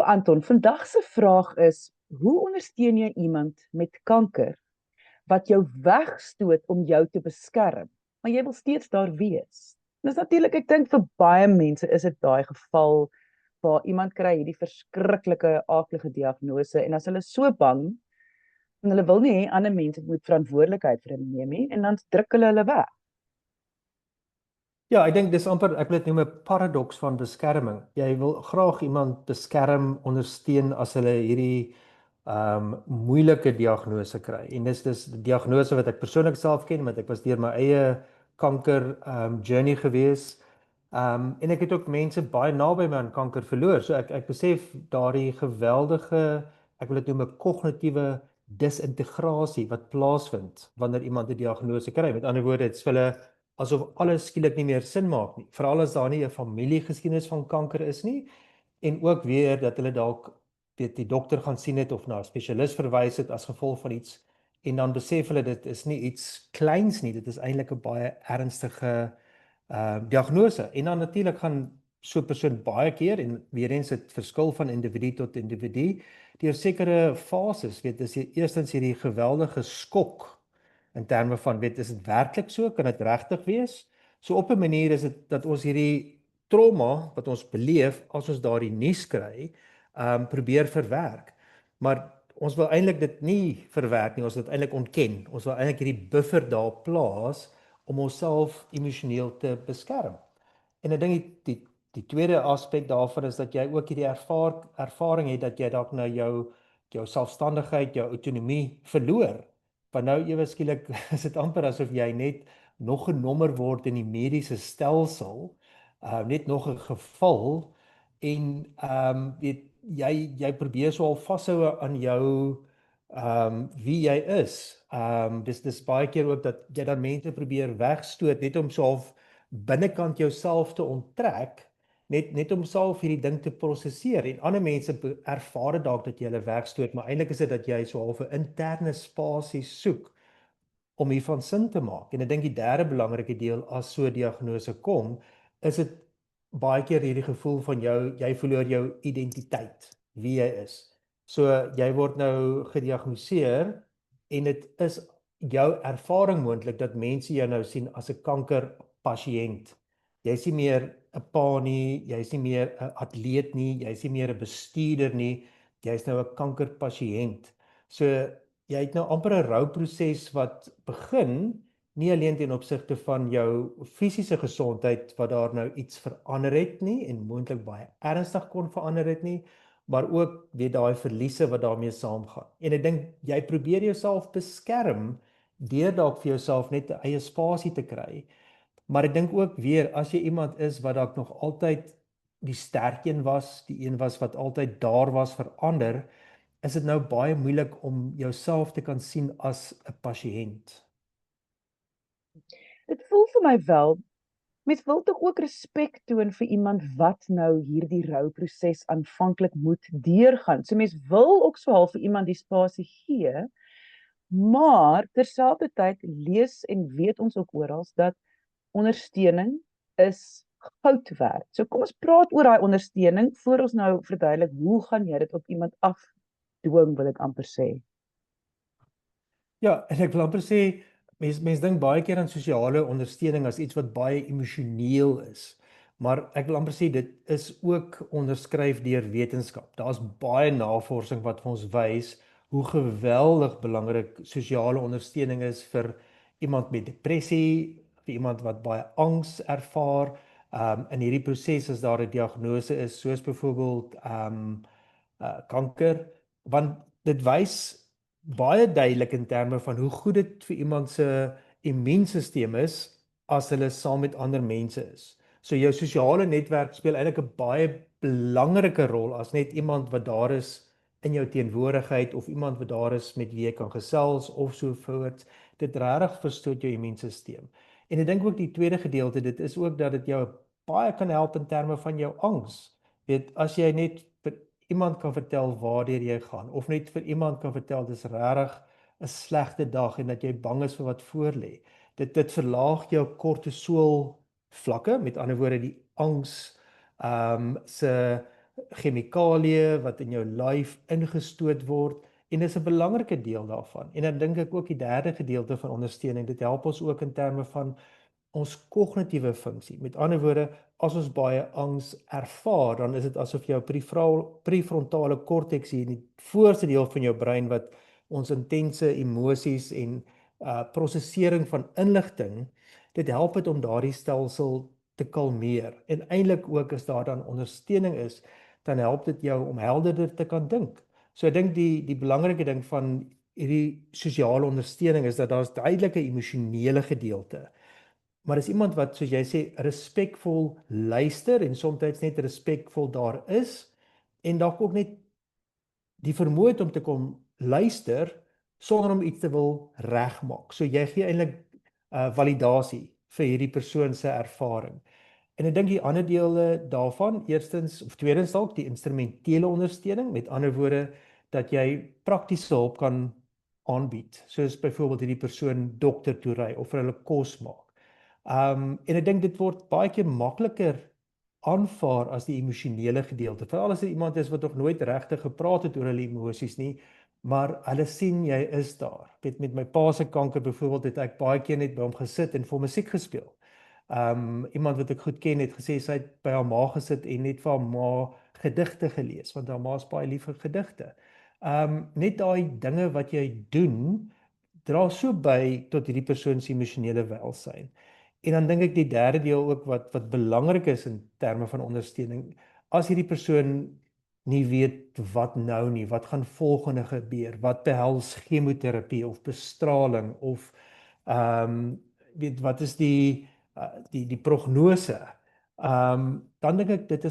Anton, vandag se vraag is: hoe ondersteun jy iemand met kanker wat jou wegstoot om jou te beskerm, maar jy wil steeds daar wees? Dis natuurlik, ek dink vir baie mense is dit daai geval waar iemand kry hierdie verskriklike aaklige diagnose en as hulle so bang en hulle wil nie hê ander mense moet verantwoordelikheid vir hulle neem nie en dan druk hulle weg. Ja, ek dink dis amper, ek wil dit noem 'n paradoks van beskerming. Jy wil graag iemand beskerm, ondersteun as hulle hierdie moeilike diagnose kry. En dis die diagnose wat ek persoonlik self ken, want ek was deur my eie kanker journey gewees. En ek het ook mense baie naby my aan kanker verloor. So ek besef daardie geweldige, ek wil dit noem 'n kognitiewe disintegrasie wat plaasvind wanneer iemand 'n diagnose kry. Met ander woorde, dit's vir hulle asof alles skielik nie meer sin maak nie. Veral as daar nie 'n familiegeskiedenis van kanker is nie en ook weer dat hulle dalk weet die dokter gaan sien het of na 'n spesialis verwys het as gevolg van iets en dan besef hulle dit is nie iets kleins nie, dit is eintlik 'n baie ernstige diagnose. En dan natuurlik gaan so 'n persoon baie keer en weer eens dit verskil van individu tot individu deur sekere fases, weet dis eerstens hierdie geweldige skok in terme van weet is dit werklik so, kan dit regtig wees? So op 'n manier is dit dat ons hierdie trauma wat ons beleef as ons daardie nuus kry, probeer verwerk. Maar ons wil eintlik dit nie verwerk nie, ons wil dit eintlik ontken. Ons wil eintlik hierdie buffer daar plaas om onsself emosioneel te beskerm. En ek dink die tweede aspek daarvan is dat jy ook hierdie ervaring het dat jy dalk nou jou selfstandigheid, jou autonomie verloor. Want nou ewe skielik is dit amper asof jy net nog 'n nommer word in die mediese stelsel, net nog 'n geval en weet jy probeer so al vashou aan jou wie jy is. Dis baie keer ook dat jy dan mense probeer wegstoot net om so half binnekant jouself te onttrek, net om self hierdie ding te prosesseer. En ander mense ervaar dalk dat jy hulle wegstoot, maar eintlik is dit dat jy so half 'n interne spasie soek om hiervan sin te maak. En ek dink die derde belangrike deel as so 'n diagnose kom, is dit baie keer hierdie gevoel van jy verloor jou identiteit, wie jy is. So jy word nou gediagnoseer en dit is jou ervaring moontlik dat mense jou nou sien as 'n kankerpasiënt. Jy's nie meer 'n pa nie, jy's nie meer 'n atleet nie, jy's nie meer 'n bestuurder nie, jy's nou 'n kankerpasiënt. So jy het nou amper 'n rouproses wat begin nie alleen ten opsigte van jou fisiese gesondheid wat daar nou iets verander het nie en moontlik baie ernstig kon verander het nie, maar ook weet daai verliese wat daarmee saamgaan. En ek dink jy probeer jouself beskerm deur dalk vir jouself net 'n eie spasie te kry. Maar ek dink ook weer as jy iemand is wat dalk nog altyd die sterk een was, die een was wat altyd daar was vir ander, is dit nou baie moeilik om jouself te kan sien as 'n pasiënt. Dit voel vir my wel, mens wil tog ook respek toon vir iemand wat nou hierdie rouproses aanvanklik moet deurgaan. So mens wil ook so half vir iemand die spasie gee, maar terselfdertyd lees en weet ons ook oral dat ondersteuning is goud werd. So kom ons praat oor daai ondersteuning voor ons nou verduidelik hoe gaan jy dit op iemand afdwing, wil ek amper sê. Ja, en ek wil amper sê mense dink baie keer aan sosiale ondersteuning as iets wat baie emosioneel is. Maar ek wil amper sê dit is ook onderskryf deur wetenskap. Daar's baie navorsing wat vir ons wys hoe geweldig belangrik sosiale ondersteuning is vir iemand met depressie, vir iemand wat baie angs ervaar. In hierdie proses as daar 'n diagnose is, soos byvoorbeeld kanker, want dit wys baie duidelik in terme van hoe goed dit vir iemand se immuunstelsel is as hulle saam met ander mense is. So jou sosiale netwerk speel eintlik 'n baie belangrike rol as net iemand wat daar is in jou teenwoordigheid of iemand wat daar is met wie jy kan gesels of so voort. Dit regtig verstoot jou immuunstelsel. En ek dink ook die tweede gedeelte, dit is ook dat dit jou baie kan help in terme van jou angs. Weet, as jy net vir iemand kan vertel waardeur jy gaan of net vir iemand kan vertel dis regtig 'n slegte dag en dat jy bang is vir wat voorlê. Dit verlaag jou kortisool vlakke, met ander woorde die angs se chemikalieë wat in jou lyf ingestoot word en dis 'n belangrike deel daarvan. En dan dink ek ook die derde gedeelte van ondersteuning, dit help ons ook in terme van ons kognitiewe funksie. Met ander woorde, as ons baie angs ervaar, dan is dit asof jou prefrontale korteks hier in die voorste deel van jou brein wat ons intense emosies en prosesering van inligting, dit help dit om daardie stelsel te kalmeer. En eintlik ook as daar dan ondersteuning is, dan help dit jou om helderder te kan dink. So ek dink die belangrike ding van hierdie sosiale ondersteuning is dat daar's duidelike emosionele gedeelte. Maar as iemand wat soos jy sê respekvol luister en soms net respekvol daar is en dalk ook net die vermoë het om te kom luister sonder om iets te wil regmaak. So jy gee eintlik validasie vir hierdie persoon se ervaring. En ek dink die ander dele daarvan, eerstens of tweedens dalk die instrumentele ondersteuning, met ander woorde dat jy praktiese hulp kan aanbied, soos byvoorbeeld hierdie persoon dokter toe ry of vir hulle kos maak. En ek dink dit word baie keer makliker aanvaar as die emosionele gedeelte. Veral as dit iemand is wat nog nooit regtig gepraat het oor hulle emosies nie, maar hulle sien jy is daar. Met my pa se kanker byvoorbeeld het ek baie keer net by hom gesit en vir musiek gespeel. Iemand wat ek goed ken het gesê sy het by haar ma gesit en net vir haar ma gedigte gelees, want haar ma is baie lief vir gedigte. Net daai dinge wat jy doen, dra so by tot hierdie persoon se emosionele welsyn. En dan dink ek die derde deel ook wat belangrik is in terme van ondersteuning, as hierdie persoon nie weet wat nou nie, wat gaan volgende gebeur, wat behels chemoterapie of bestraling of weet wat is die prognose. Dan dink ek dit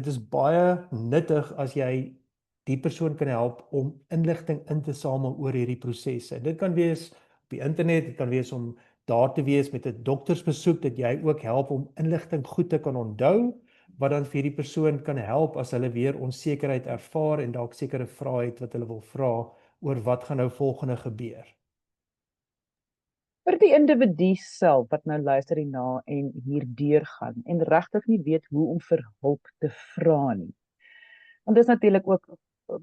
is baie nuttig as jy die persoon kan help om inligting in te samel oor hierdie prosesse. Dit kan wees op die internet, dit kan wees om daar te wees met 'n doktersbesoek, dat jy ook help om inligting goed te kan onthou, wat dan vir die persoon kan help as hulle weer onsekerheid ervaar en dalk sekere vrae het wat hulle wil vra oor wat gaan nou volgende gebeur. Vir die individu self wat nou luister hierna en hierdeur gaan en regtig nie weet hoe om vir hulp te vra nie. Want dis natuurlik ook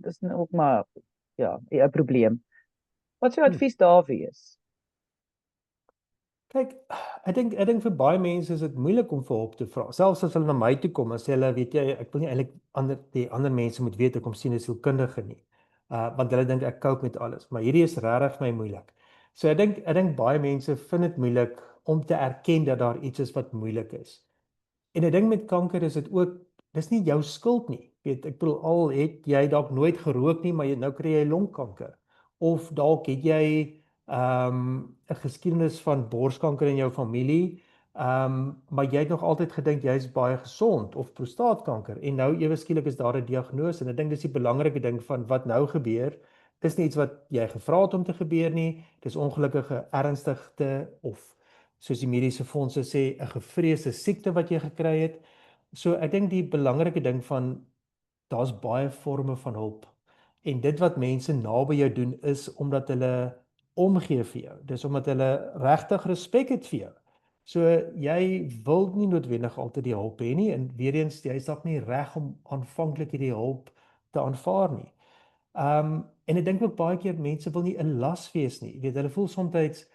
dis nou ook maar ja, 'n probleem. Wat sou advies daar wees? Kyk, ek dink vir baie mense is dit moeilik om vir hulp te vra. Selfs as hulle na my toe kom en sê hulle, weet jy, ek wil nie eintlik die ander mense moet weet ek kom sien 'n sielkundige nie. Want hulle dink ek cope met alles, maar hierdie is regtig vir my moeilik. So ek dink baie mense vind dit moeilik om te erken dat daar iets is wat moeilik is. En ek dink met kanker is dit ook, dis nie jou skuld nie. Weet, ek bedoel al het jy dalk nooit gerook nie, maar nou kry jy longkanker. Of dalk het jy 'n geskiedenis van borskanker in jou familie, maar jy het nog altyd gedink jy's baie gesond of prostaatkanker en nou ewe skielik is daar 'n diagnose en ek dink dis die belangrike ding van wat nou gebeur. Dis nie iets wat jy gevra het om te gebeur nie. Dis ongelukkige ernstigte of soos die mediese fondse sê 'n gevreesde siekte wat jy gekry het. So ek dink die belangrike ding van daar's baie forme van hulp. En dit wat mense naby jou doen is omdat hulle omgee vir jou. Dis omdat hulle regtig respek het vir jou. So jy wil nie noodwendig altyd die hulp hê nie en weer eens jy's dalk nie reg om aanvanklik hierdie hulp te aanvaar nie. En ek dink ook baie keer mense wil nie 'n las wees nie. Jy weet, hulle voel soms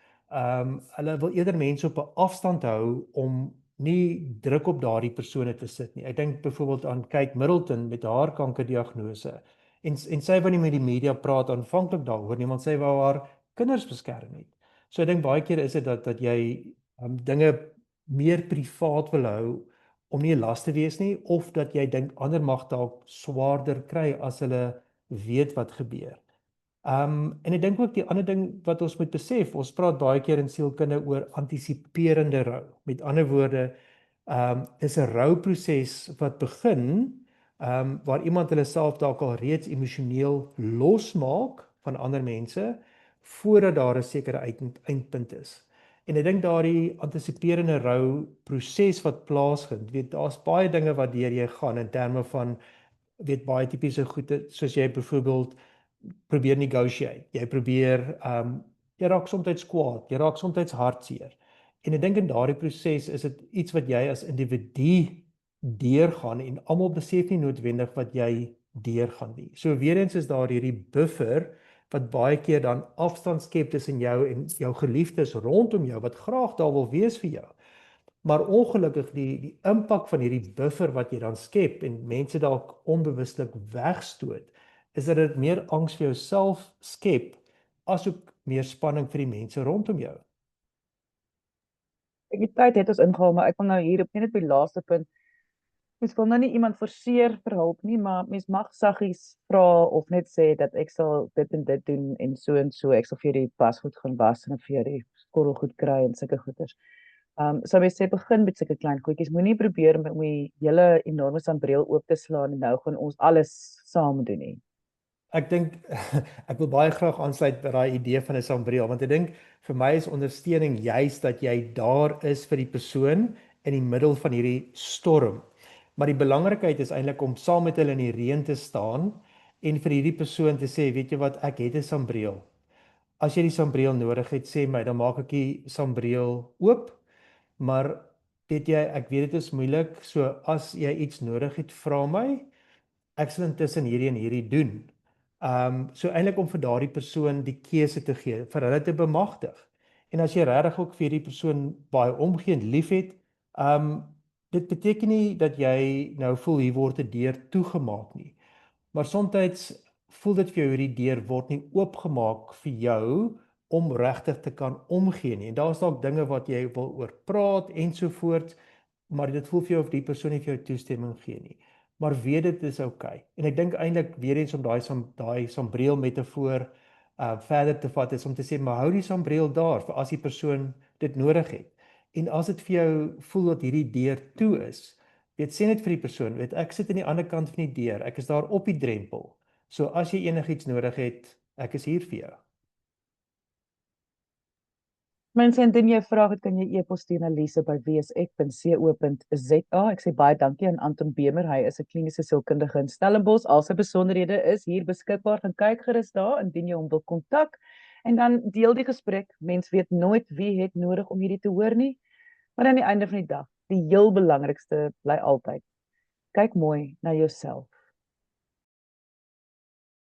hulle wil eerder mense op 'n afstand hou om nie druk op daardie persone te sit nie. Ek dink byvoorbeeld aan Kate Middleton met haar kankerdiagnose. En sy wou nie met die media praat aanvanklik daaroor nie, want sy wou haar kinders beskerm het. So ek dink baie keer is dit dat jy dinge meer privaat wil hou om nie 'n las te wees nie of dat jy dink ander mag dalk swaarder kry as hulle weet wat gebeur. En ek dink ook die ander ding wat ons moet besef, ons praat baie keer in sielkunde oor antisiperende rou. Met ander woorde, dis 'n rouproses wat begin waar iemand hulle self dalk al reeds emosioneel losmaak van ander mense voordat daar 'n sekere eindpunt is. En ek dink daardie antisiperende rou proses wat plaasvind, weet daar's baie dinge wat deur jy gaan in terme van weet baie tipiese goede soos jy byvoorbeeld probeer negotiate. Jy probeer jy raak soms kwaad, jy raak soms hartseer. En ek dink in daardie proses is dit iets wat jy as individu deurgaan en almal besef nie noodwendig wat jy deurgaan nie. So weer eens is daar hierdie buffer wat baie keer dan afstand skep tussen jou en jou geliefdes rondom jou wat graag daar wil wees vir jou. Maar ongelukkig die impak van hierdie buffer wat jy dan skep en mense dalk onbewuslik wegstoot, is dat dit meer angs vir jouself skep asook meer spanning vir die mense rondom jou. Ek die tyd het ons ingehaal, maar ek wil nou hier op net by die laaste punt. Mens wil nou nie iemand forceer vir hulp nie, maar mens mag saggies vra of net sê dat ek sal dit en dit doen en so, ek sal vir jou die pasgoed gaan was en vir jou die skorrelgoed kry en sulke goeders. So mens sê begin met sulke klein goedjies. Moenie probeer om die hele enorme sambreel oop te slaan en nou gaan ons alles saam doen nie. Ek dink ek wil baie graag aansluit by daai idee van 'n sambreel want ek dink vir my is ondersteuning juis dat jy daar is vir die persoon in die middel van hierdie storm. Maar die belangrikheid is eintlik om saam met hulle in die reën te staan en vir hierdie persoon te sê, weet jy wat, ek het 'n sambreel. As jy die sambreel nodig het, sê my, dan maak ek die sambreel oop. Maar weet jy, ek weet dit is moeilik, so as jy iets nodig het, vra my. Ek sal intussen hierdie en hierdie doen. So eintlik om vir daardie persoon die keuse te gee, vir hulle te bemagtig. En as jy regtig ook vir hierdie persoon baie omgee en liefhet, dit beteken nie dat jy nou voel hier word 'n deur toegemaak nie. Maar soms voel dit vir jou hierdie deur word nie oopgemaak vir jou om regtig te kan omgee nie. En daar's dalk dinge wat jy wil oor praat ensovoorts, maar dit voel vir jou of die persoon nie vir jou toestemming gee nie. Maar weet dit is oukei. En ek dink eintlik weer eens om daai sambreel metafoor verder te vat is om te sê maar hou die sambreel daar vir as die persoon dit nodig het. En as dit vir jou voel dat hierdie deur toe is, weet sê net vir die persoon, weet ek sit aan die ander kant van die deur, ek is daar op die drempel. So as jy enigiets nodig het, ek is hier vir jou. Mense, indien jy 'n vraag het, kan jy e-pos stuur na lise@wsf.co.za. Ek sê baie dankie aan Anton Bemer. Hy is 'n kliniese sielkundige in Stellenbosch. Al sy besonderhede is hier beskikbaar. Gaan kyk gerus daar indien jy hom wil kontak. En dan deel die gesprek. Mens weet nooit wie het nodig om hierdie te hoor nie. Maar aan die einde van die dag, die heel belangrikste bly altyd: kyk mooi na jouself.